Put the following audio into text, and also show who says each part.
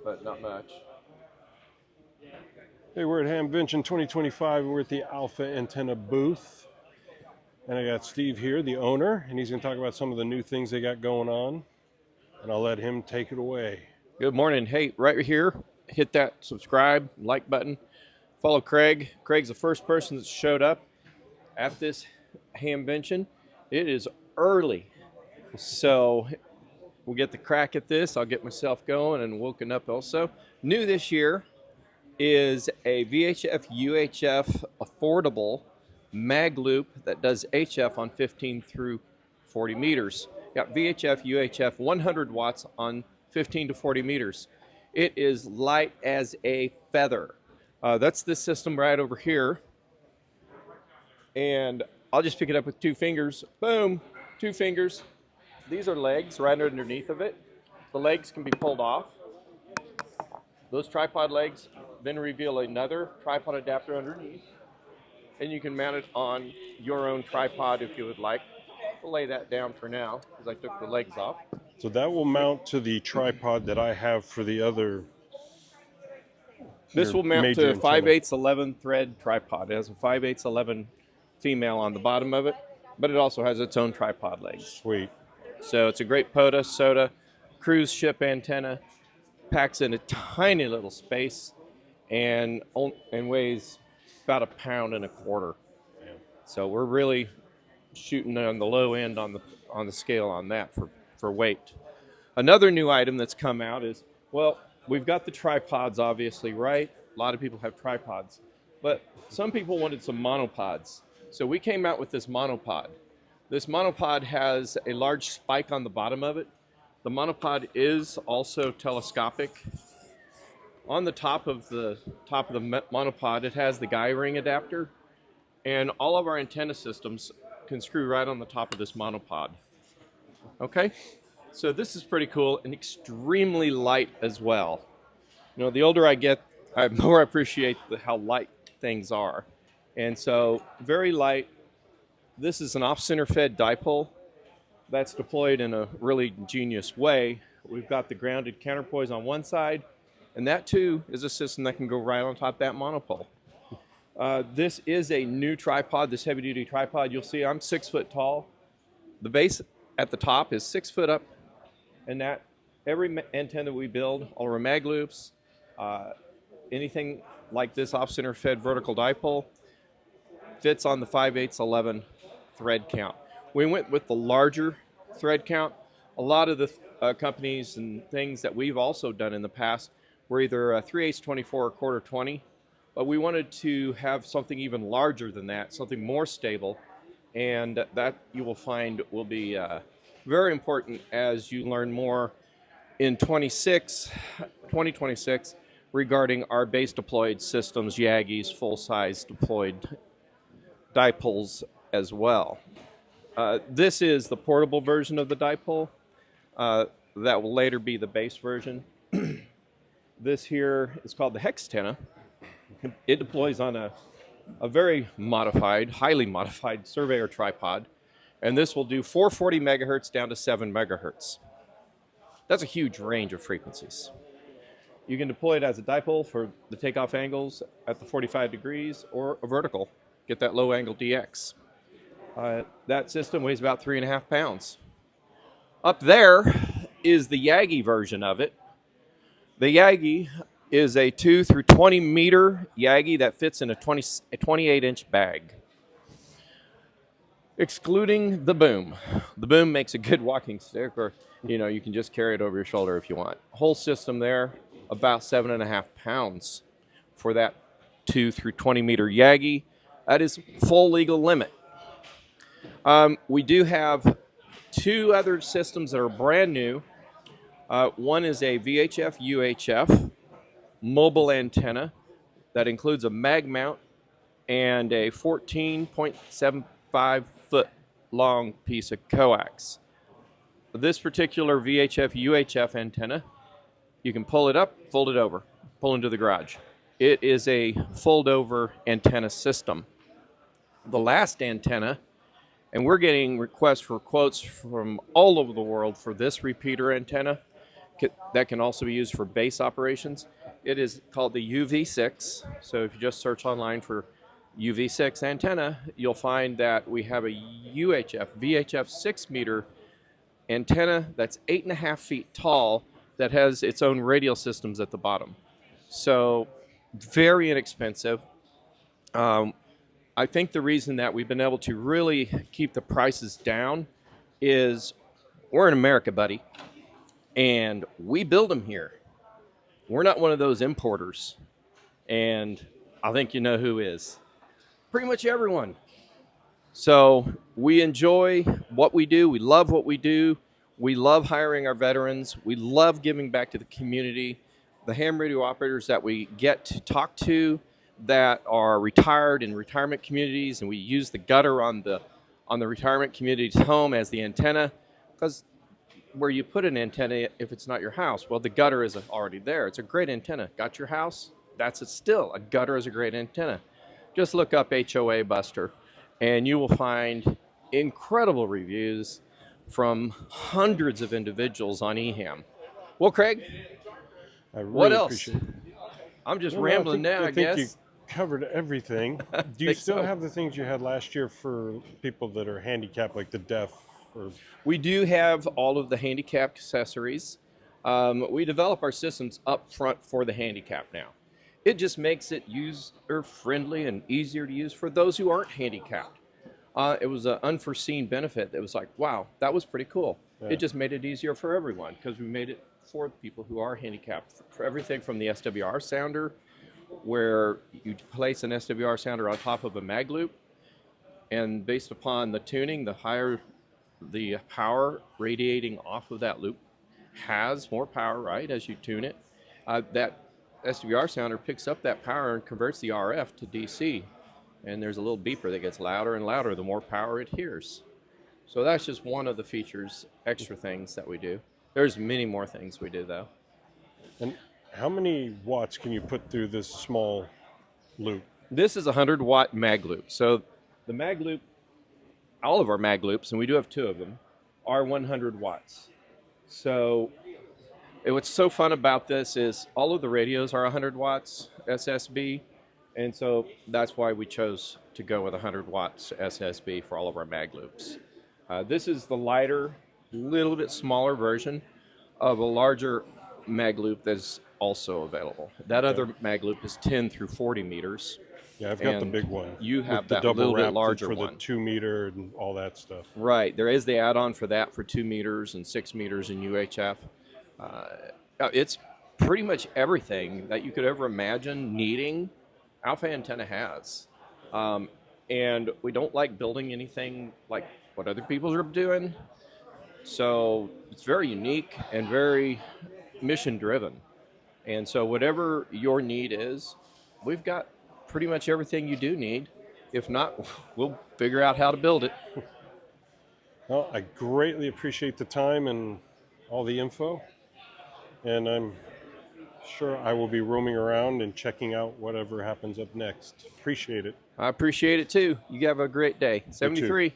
Speaker 1: but not much.
Speaker 2: Hey, we're at Hamvention 2025. We're at the Alpha Antenna booth. And I got Steve here, the owner, and he's going to talk about some of the new things they got going on. And I'll let him take it away.
Speaker 1: Good morning. Hey, right here, hit that subscribe, like button. Follow Craig. Craig's the first person that showed up at this Hamvention. It is early, so we'll get the crack at this. I'll get myself going and woken up also. New this year is a VHF UHF affordable mag loop that does HF on 15 through 40 meters. Got VHF UHF 100 watts on 15 to 40 meters. It is light as a feather. That's this system right over here. And I'll just pick it up with 2 fingers. Boom, 2 fingers. These are legs right underneath of it. The legs can be pulled off. Those tripod legs then reveal another tripod adapter underneath. And you can mount it on your own tripod if you would like. We'll lay that down for now because I took the legs off.
Speaker 2: So that will mount to the tripod that I have for the other.
Speaker 1: This will mount to a 5/8 11 thread tripod. It has a 5/8 11 female on the bottom of it, but it also has its own tripod legs.
Speaker 2: Sweet.
Speaker 1: So it's a great POTA, SOTA, cruise ship antenna. Packs in a tiny little space and weighs about 1.25 pounds. So we're really shooting on the low end on the scale on that for weight. Another new item that's come out is, well, we've got the tripods obviously, right? A lot of people have tripods, but some people wanted some monopods. So we came out with this monopod. This monopod has a large spike on the bottom of it. The monopod is also telescopic. On the top of the monopod, it has the guy ring adapter, and all of our antenna systems can screw right on the top of this monopod. Okay, so this is pretty cool and extremely light as well. You know, the older I get, I more appreciate how light things are. And so, very light. This is an off-center fed dipole that's deployed in a really ingenious way. We've got the grounded counterpoise on one side, and that too is a system that can go right on top of that monopole. This is a new tripod, this heavy-duty tripod. You'll see I'm 6 foot tall. The base at the top is 6 foot up, and that every antenna we build, all our mag loops, anything like this off-center fed vertical dipole, fits on the 5/8 11 thread count. We went with the larger thread count. A lot of the companies and things that we've also done in the past were either 3/8 24 or 1/4 20, but we wanted to have something even larger than that, something more stable, and that you will find will be very important as you learn more in 2026 regarding our base deployed systems, Yaggis, full-size deployed dipoles as well. This is the portable version of the dipole. That will later be the base version. This here is called the Hexenna. It deploys on a very modified, highly modified surveyor tripod, and this will do 440 megahertz down to 7 megahertz. That's a huge range of frequencies. You can deploy it as a dipole for the takeoff angles at the 45 degrees or a vertical. Get that low angle DX. That system weighs about 3.5 pounds. Up there is the Yaggi version of it. The Yaggi is a 2 through 20 meter Yaggi that fits in a 28-inch bag, excluding the boom. The boom makes a good walking stick, or you can just carry it over your shoulder if you want. Whole system there, about 7.5 pounds for that 2 through 20 meter Yaggi. That is full legal limit. We do have 2 other systems that are brand new. One is a VHF UHF mobile antenna that includes a mag mount and a 14.75 foot long piece of coax. This particular VHF UHF antenna, you can pull it up, fold it over, pull into the garage. It is a fold over antenna system. The last antenna, and we're getting requests for quotes from all over the world for this repeater antenna, that can also be used for base operations. It is called the UV6. So if you just search online for UV6 antenna, you'll find that we have a UHF, VHF 6-meter antenna that's 8.5 feet tall that has its own radial systems at the bottom. So very inexpensive. I think the reason that we've been able to really keep the prices down is we're in America, buddy, and we build them here. We're not one of those importers, and I think you know who is. Pretty much everyone. So we enjoy what we do. We love what we do. We love hiring our veterans. We love giving back to the community. The ham radio operators that we get to talk to that are retired in retirement communities, and we use the gutter on the retirement community's home as the antenna, because where you put an antenna if it's not your house, well, the gutter is already there. It's a great antenna. Got your house? That's it still. A gutter is a great antenna. Just look up HOA Buster, and you will find incredible reviews from hundreds of individuals on eHam. Well, Craig,
Speaker 2: I really
Speaker 1: what else?
Speaker 2: appreciate it.
Speaker 1: I'm just
Speaker 2: Well,
Speaker 1: rambling now, I
Speaker 2: think
Speaker 1: guess.
Speaker 2: you covered everything. Do you
Speaker 1: think
Speaker 2: still
Speaker 1: so.
Speaker 2: have the things you had last year for people that are handicapped, like the deaf? Or
Speaker 1: We do have all of the handicapped accessories. We develop our systems up front for the handicap now. It just makes it user-friendly and easier to use for those who aren't handicapped. It was an unforeseen benefit that was like, wow, that was pretty cool.
Speaker 2: Yeah.
Speaker 1: It just made it easier for everyone because we made it for the people who are handicapped. For everything from the SWR sounder, where you place an SWR sounder on top of a mag loop, and based upon the tuning, the higher the power radiating off of that loop has more power, right, as you tune it. That SWR sounder picks up that power and converts the RF to DC. And there's a little beeper that gets louder and louder the more power it hears. So that's just one of the features, extra things that we do. There's many more things we do, though.
Speaker 2: and how many watts can you put through this small loop?
Speaker 1: This is a 100-watt mag loop. So the mag loop, all of our mag loops, and we do have 2 of them, are 100 watts. So what's so fun about this is all of the radios are 100 watts SSB, and so that's why we chose to go with 100 watts SSB for all of our mag loops. This is the lighter, little bit smaller version of a larger mag loop that's also available. That other mag loop is 10 through 40 meters.
Speaker 2: Yeah, I've got the
Speaker 1: And
Speaker 2: big one.
Speaker 1: you have
Speaker 2: with the
Speaker 1: that
Speaker 2: double
Speaker 1: little bit
Speaker 2: wrapped
Speaker 1: larger
Speaker 2: for
Speaker 1: one.
Speaker 2: the 2 meter and all that stuff.
Speaker 1: Right, there is the add-on for that for 2 meters and 6 meters in UHF. It's pretty much everything that you could ever imagine needing, Alpha Antenna has. And we don't like building anything like what other people are doing. So it's very unique and very mission driven. And so whatever your need is, we've got pretty much everything you do need. If not, we'll figure out how to build it.
Speaker 2: Well, I greatly appreciate the time and all the info. And I'm sure I will be roaming around and checking out whatever happens up next. Appreciate it.
Speaker 1: I appreciate it too. You have a great day. 73.